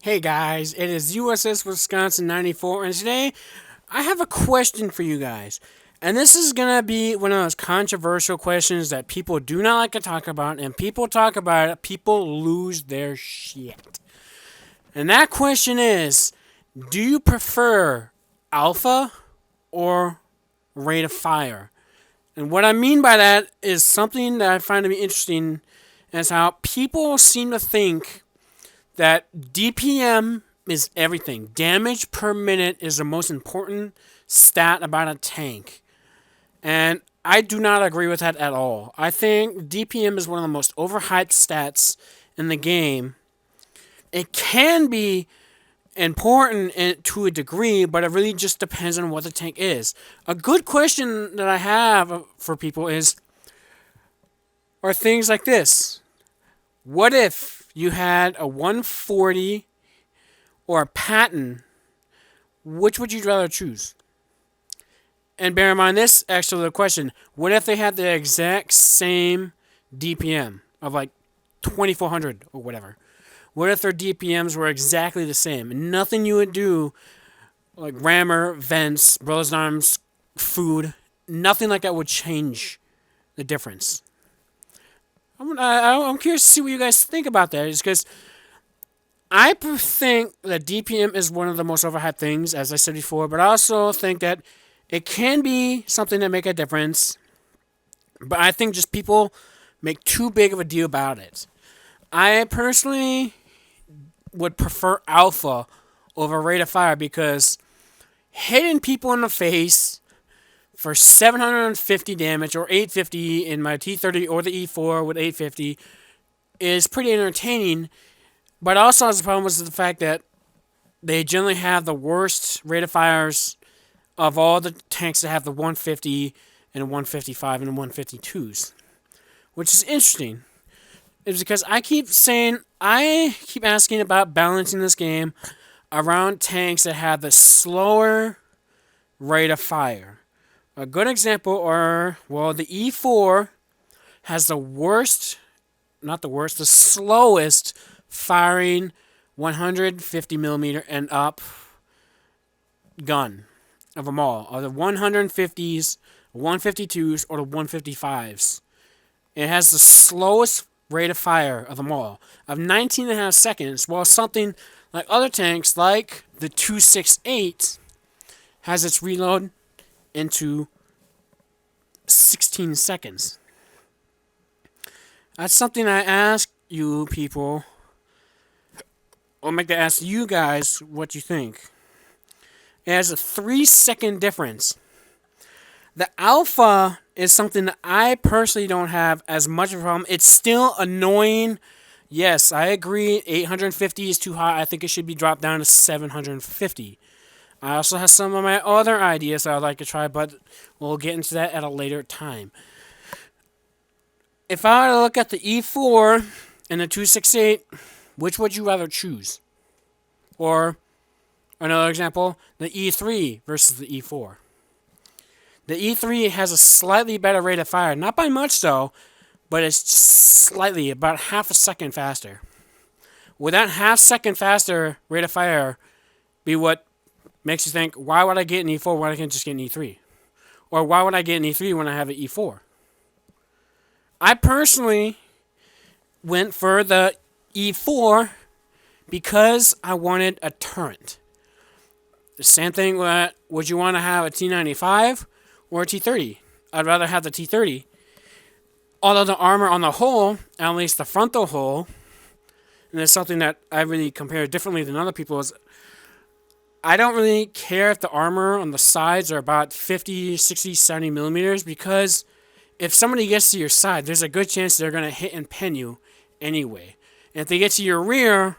Hey guys, it is USS Wisconsin 94, and today I have a question for you guys. And this is gonna be one of those controversial questions that people do not like to talk about, and people talk about it, people lose their shit. And that question is, do you prefer alpha or rate of fire? And what I mean by that is something that I find to be interesting is how people seem to think that DPM is everything. Damage per minute is the most important stat about a tank. And I do not agree with that at all. I think DPM is one of the most overhyped stats in the game. It can be important to a degree, but it really just depends on what the tank is. A good question that I have for people are things like this. What if you had a 140 or a Patton? Which would you rather choose? And bear in mind this actually the question. What if they had the exact same DPM of like 2400 or whatever? What if their DPMs were exactly the same? Nothing you would do, like rammer, vents, brothers in arms, food, nothing like that would change the difference. I'm curious to see what you guys think about that. Is because I think that DPM is one of the most overhyped things, as I said before, but I also think that it can be something that make a difference. But I think just people make too big of a deal about it. I personally would prefer alpha over rate of fire because hitting people in the face for 750 damage or 850 in my T30 or the E4 with 850 is pretty entertaining. But also has a problem with the fact that they generally have the worst rate of fires of all the tanks that have the 150 and 155 and 152s, which is interesting. It's because I keep asking about balancing this game around tanks that have the slower rate of fire. A good example the E4 has the worst, not the worst, the slowest firing 150 millimeter and up gun of them all. Are the 150s, 152s, or the 155s. It has the slowest rate of fire of them all, of 19.5 seconds, while something like other tanks, like the 268, has its reload into 16 seconds. That's something I ask you people, or make to ask you guys what you think. It has a 3-second difference. The alpha is something that I personally don't have as much of a problem. It's still annoying. Yes, I agree. 850 is too high. I think it should be dropped down to 750. I also have some of my other ideas that I'd like to try, but we'll get into that at a later time. If I were to look at the E4 and the 268, which would you rather choose? Or, another example, the E3 versus the E4. The E3 has a slightly better rate of fire. Not by much, though, but it's slightly, about half a second faster. Would that half second faster rate of fire be what makes you think, why would I get an E4 when I can just get an E3? Or why would I get an E3 when I have an E4? I personally went for the E4 because I wanted a turret. The same thing with, would you want to have a T95 or a T30? I'd rather have the T30. Although the armor on the hull, at least the frontal hull, and it's something that I really compare differently than other people, is I don't really care if the armor on the sides are about 50, 60, 70 millimeters, because if somebody gets to your side, there's a good chance they're going to hit and pin you anyway. And if they get to your rear,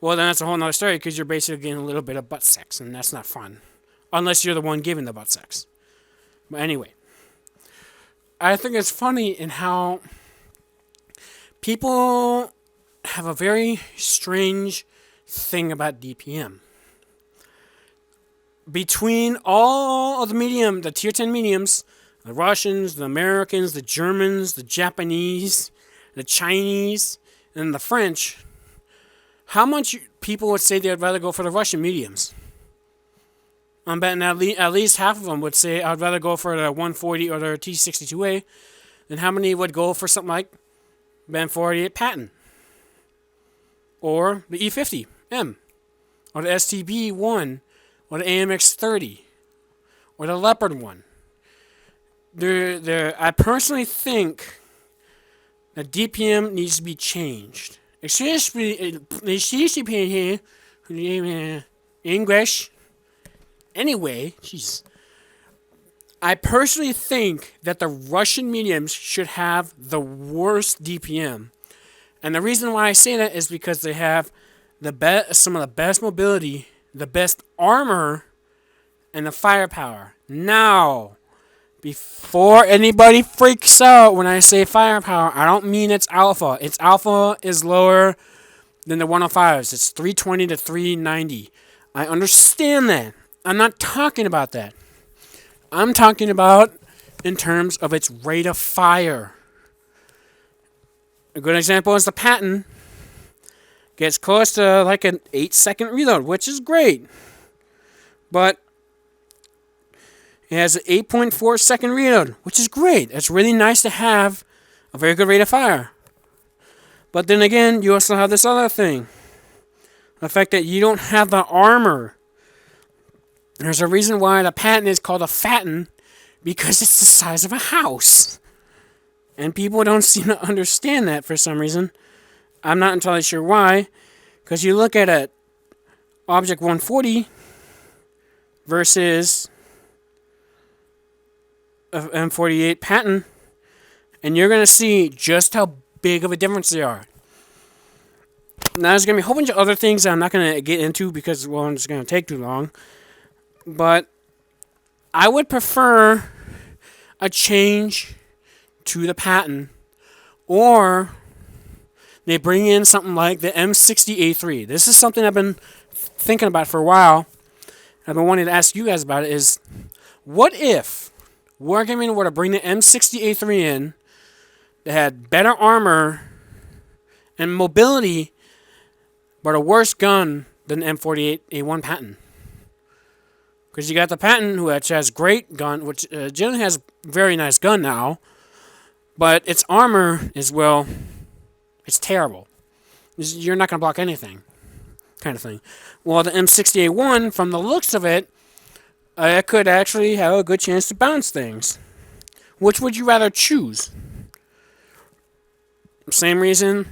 well, then that's a whole nother story, because you're basically getting a little bit of butt sex, and that's not fun. Unless you're the one giving the butt sex. But anyway, I think it's funny in how people have a very strange thing about DPM. Between all of the tier 10 mediums, the Russians, the Americans, the Germans, the Japanese, the Chinese, and the French, how much people would say they'd rather go for the Russian mediums? I'm betting at least half of them would say I'd rather go for the 140 or the T62A. Then how many would go for something like Ben 48 Patton? Or the E50M? Or the STB1? Or the AMX30? Or the Leopard 1? I personally think that DPM needs to be changed. Especially English. Anyway, jeez. I personally think that the Russian mediums should have the worst DPM. And the reason why I say that is because they have some of the best mobility, the best armor, and the firepower. Now, before anybody freaks out when I say firepower, I don't mean it's alpha. Its alpha is lower than the 105s. It's 320 to 390. I understand that. I'm not talking about that. I'm talking about in terms of its rate of fire. A good example is the Patton. Gets close to like an 8-second reload, which is great. But it has an 8.4 second reload, which is great. It's really nice to have a very good rate of fire. But then again, you also have this other thing. The fact that you don't have the armor. There's a reason why the Patton is called a Fatten, because it's the size of a house. And people don't seem to understand that for some reason. I'm not entirely sure why. Because you look at a Object 140 versus a M48 Patton, and you're going to see just how big of a difference they are. Now, there's going to be a whole bunch of other things that I'm not going to get into because, well, it's going to take too long. But I would prefer a change to the Patton, or they bring in something like the M60A3. This is something I've been thinking about for a while. I've been wanting to ask you guys about it. Is what if Wargaming were to bring the M60A3 in that had better armor and mobility, but a worse gun than the M48A1 Patton? Because you got the Patton, which has great gun, which generally has very nice gun now, but its armor is, well, it's terrible. You're not going to block anything, kind of thing. Well, the M60A1, from the looks of it, it could actually have a good chance to bounce things. Which would you rather choose? Same reason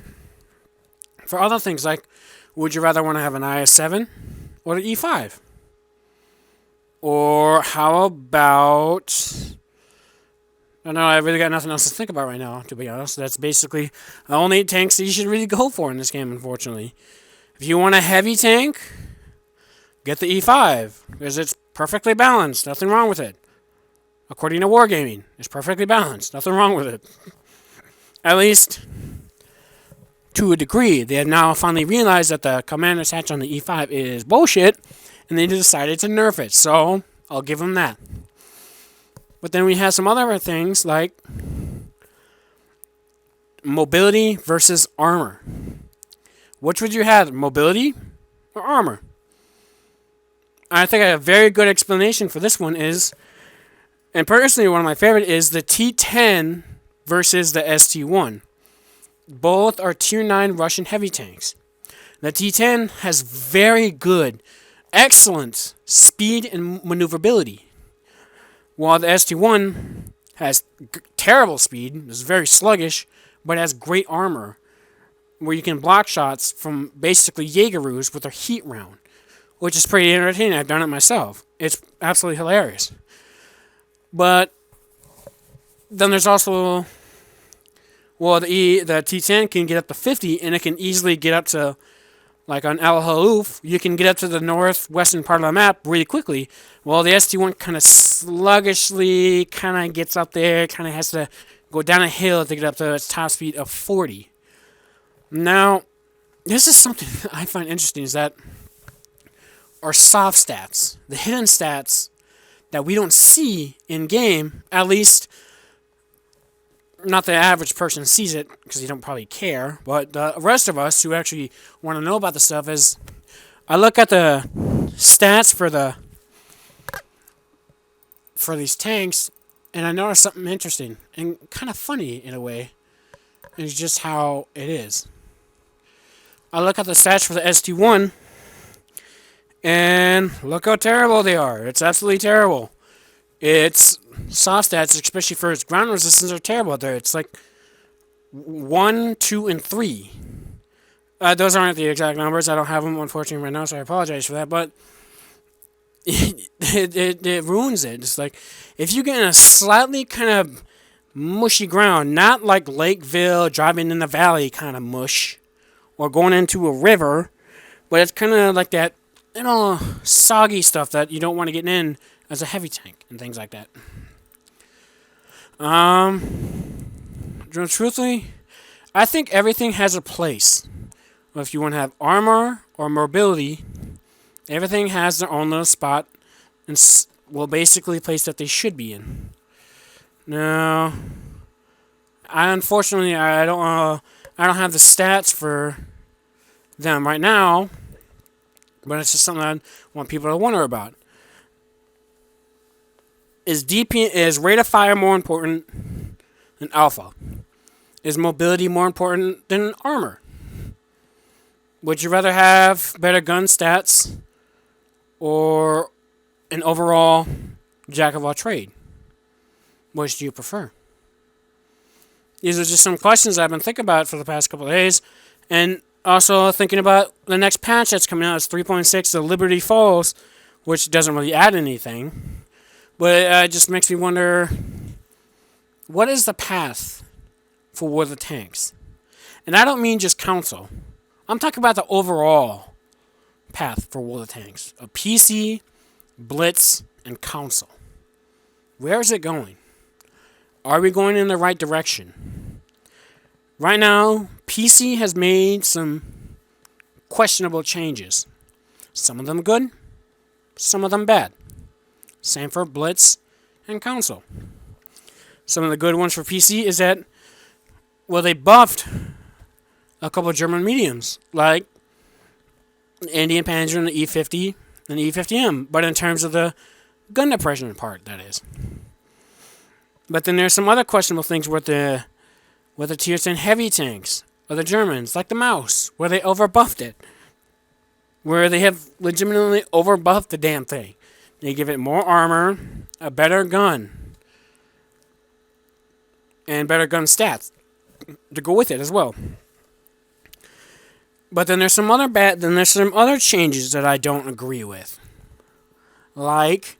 for other things, like, would you rather want to have an IS-7 or the E5? Or how about... I don't know, I really got nothing else to think about right now, to be honest. That's basically the only tanks that you should really go for in this game, unfortunately. If you want a heavy tank, get the E5, because it's perfectly balanced. Nothing wrong with it. According to Wargaming, it's perfectly balanced. Nothing wrong with it. At least to a degree. They have now finally realized that the commander's hatch on the E5 is bullshit, and they decided to nerf it. So, I'll give them that. But then we have some other things like mobility versus armor. Which would you have, mobility or armor? I think a very good explanation for this one is, and personally one of my favorite, is the T10 versus the ST1. Both are Tier 9 Russian heavy tanks. The T10 has very good, excellent speed and maneuverability, while the ST1 has terrible speed, is very sluggish, but has great armor, where you can block shots from basically Jaegeroos with a heat round, which is pretty entertaining. I've done it myself. It's absolutely hilarious. But then there's also, well, the T10 can get up to 50, and it can easily get up to, like on Al Halouf, you can get up to the northwestern part of the map really quickly. Well, the ST1 kind of sluggishly kind of gets up there, kind of has to go down a hill to get up to its top speed of 40. Now, this is something that I find interesting, is that our soft stats, the hidden stats that we don't see in game, at least not the average person sees it because they don't probably care, but the rest of us who actually want to know about the stuff is, I look at the stats for these tanks, and I notice something interesting and kind of funny in a way. It's just how it is. I look at the stats for the ST1, and look how terrible they are. It's absolutely terrible. Its soft stats, especially for its ground resistance, are terrible there. It's like 1, 2, and 3. Those aren't the exact numbers. I don't have them, unfortunately, right now, so I apologize for that. But it ruins it. It's like, if you get in a slightly kind of mushy ground, not like Lakeville, driving in the valley kind of mush, or going into a river, but it's kind of like that, soggy stuff that you don't want to get in as a heavy tank and things like that. Truthfully, I think everything has a place. If you want to have armor or mobility, everything has their own little spot and basically place that they should be in. Now, unfortunately I don't have the stats for them right now, but it's just something I want people to wonder about. Is rate of fire more important than alpha? Is mobility more important than armor? Would you rather have better gun stats or an overall jack of all trade? Which do you prefer? These are just some questions I've been thinking about for the past couple of days, and also thinking about the next patch that's coming out. It's 3.6, the Liberty Falls, which doesn't really add anything, but it just makes me wonder, what is the path for War of the Tanks? And I don't mean just console. I'm talking about the overall path for War of the Tanks. A PC, Blitz, and console. Where is it going? Are we going in the right direction? Right now, PC has made some questionable changes. Some of them good, some of them bad. Same for Blitz and console. Some of the good ones for PC is that, they buffed a couple of German mediums, like Indian Panzer and the E50 and the E50M, but in terms of the gun depression part, that is. But then there's some other questionable things with the tier 10 heavy tanks, or the Germans, like the Mouse, where they overbuffed it. Where they have legitimately overbuffed the damn thing. They give it more armor, a better gun, and better gun stats to go with it as well. But then there's some other changes that I don't agree with. Like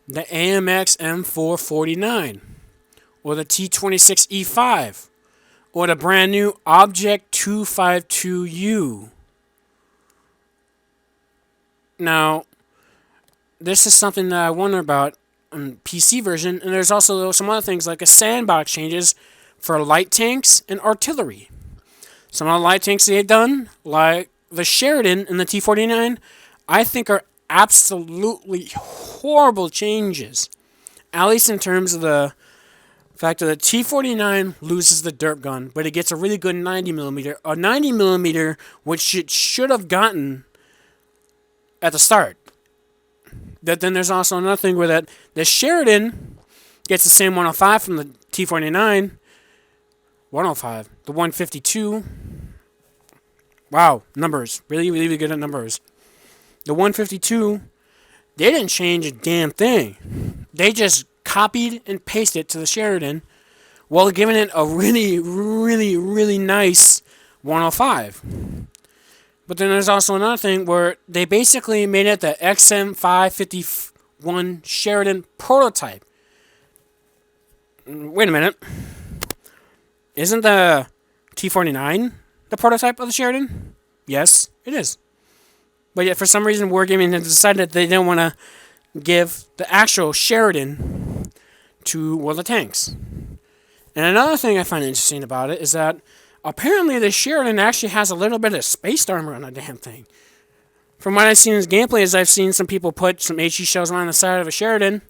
the AMX M449, or the T26E5, or the brand new Object 252U. Now, this is something that I wonder about on PC version, and there's also some other things like a sandbox changes for light tanks and artillery. Some of the light tanks they've done, like the Sheridan and the T49, I think are absolutely horrible changes. At least in terms of the fact that the T49 loses the derp gun, but it gets a really good 90mm. A 90mm, which it should have gotten at the start. But then there's also another thing where the Sheridan gets the same 105 from the T49. 105. The 152. Wow, numbers. Really, really good at numbers. The 152, they didn't change a damn thing. They just copied and pasted it to the Sheridan while giving it a really, really, really nice 105. But then there's also another thing where they basically made it the XM551 Sheridan prototype. Wait a minute. Isn't the T49 the prototype of the Sheridan? Yes, it is. But yet, for some reason, Wargaming has decided that they didn't want to give the actual Sheridan to War of the Tanks. And another thing I find interesting about it is that apparently the Sheridan actually has a little bit of space armor on the damn thing. From what I've seen in his gameplay is I've seen some people put some HE shells on the side of a Sheridan,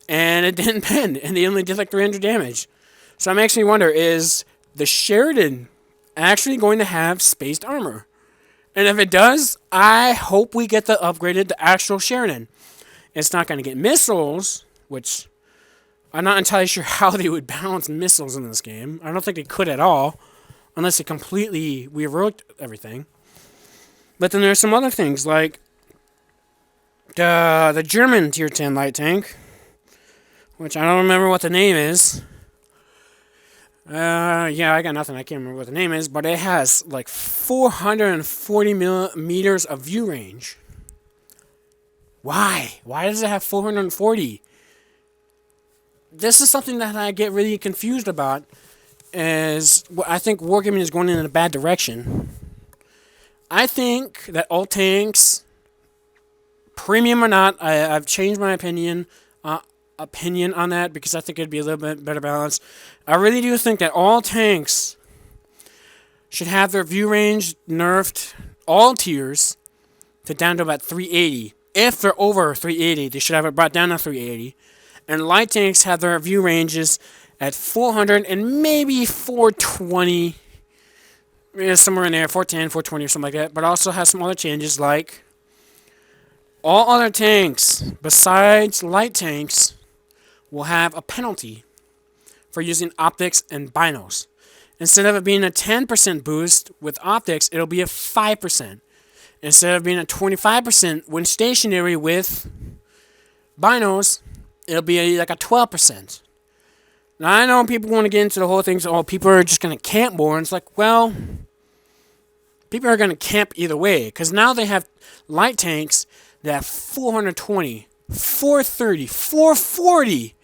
and it didn't bend, and they only did like 300 damage. So it makes me wonder, is the Sheridan actually going to have spaced armor? And if it does, I hope we get the upgraded, the actual Sheridan. It's not going to get missiles, which I'm not entirely sure how they would balance missiles in this game. I don't think they could at all, unless they completely reworked everything. But then there's some other things, like the German Tier 10 light tank, which I don't remember what the name is. Yeah, I got nothing. I can't remember what the name is, but it has like 440 meters of view range. Why? Why does it have 440? This is something that I get really confused about, as I think wargaming is going in a bad direction. I think that all tanks, premium or not, I've changed my opinion on that, because I think it'd be a little bit better balance. I really do think that all tanks should have their view range nerfed, all tiers, to down to about 380. If they're over 380, they should have it brought down to 380. And light tanks have their view ranges at 400 and maybe 420. Yeah, somewhere in there, 410, 420 or something like that. But also has some other changes, like all other tanks besides light tanks will have a penalty for using optics and binos. Instead of it being a 10% boost with optics, it'll be a 5%. Instead of being a 25% when stationary with binos, it'll be like a 12%. Now, I know people want to get into the whole thing, so people are just going to camp more. And it's like, well, people are going to camp either way. Because now they have light tanks that have 420, 430, 440.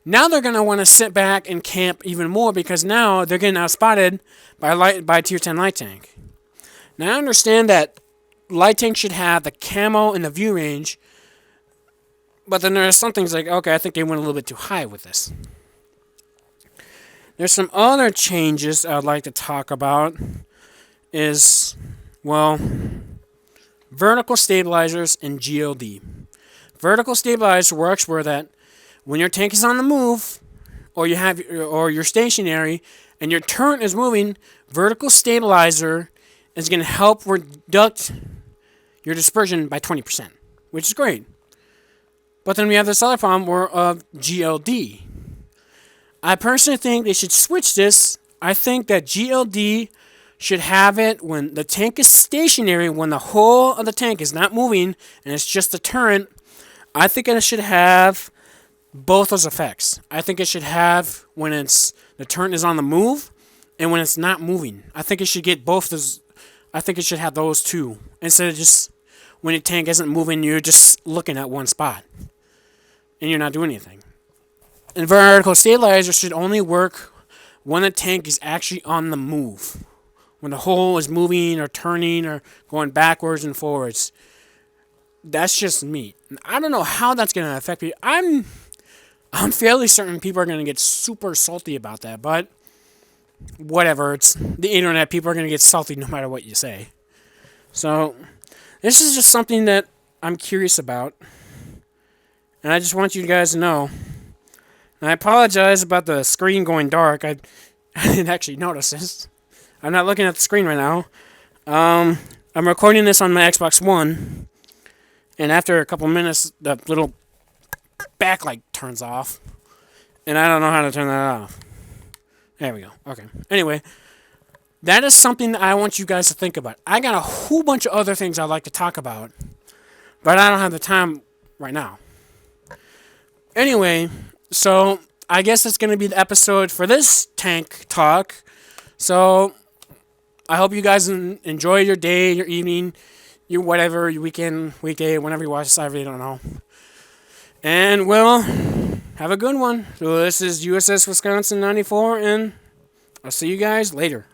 Now they're going to want to sit back and camp even more, because now they're getting outspotted by Tier 10 light tank. Now, I understand that light tank should have the camo and the view range, but then there's some things like, okay, I think they went a little bit too high with this. There's some other changes I'd like to talk about is, well, vertical stabilizers and GLD. Vertical stabilizer works where that when your tank is on the move, or you're stationary, and your turret is moving, vertical stabilizer is going to help reduce your dispersion by 20%, which is great. But then we have this other problem of GLD. I personally think they should switch this. I think that GLD should have it when the tank is stationary, when the whole of the tank is not moving, and it's just the turret. I think it should have both those effects. I think it should have when the turret is on the move and when it's not moving. I think it should get both those. I think it should have those two, instead of just when your tank isn't moving, you're just looking at one spot and you're not doing anything. And vertical stabilizer should only work when the tank is actually on the move, when the hull is moving or turning or going backwards and forwards. That's just me. I don't know how that's going to affect me. I'm fairly certain people are going to get super salty about that, but whatever. It's the internet. People are going to get salty no matter what you say. So this is just something that I'm curious about, and I just want you guys to know. And I apologize about the screen going dark. I didn't actually notice this. I'm not looking at the screen right now. I'm recording this on my Xbox One, and after a couple minutes, the little backlight turns off, and I don't know how to turn that off. There we go. Okay. Anyway, that is something that I want you guys to think about. I got a whole bunch of other things I'd like to talk about, but I don't have the time right now. Anyway, so I guess it's going to be the episode for this tank talk. So I hope you guys enjoy your day, your evening, your whatever, your weekend, weekday, whenever you watch this. I really don't know. And, well, have a good one. So this is USS Wisconsin 94, and I'll see you guys later.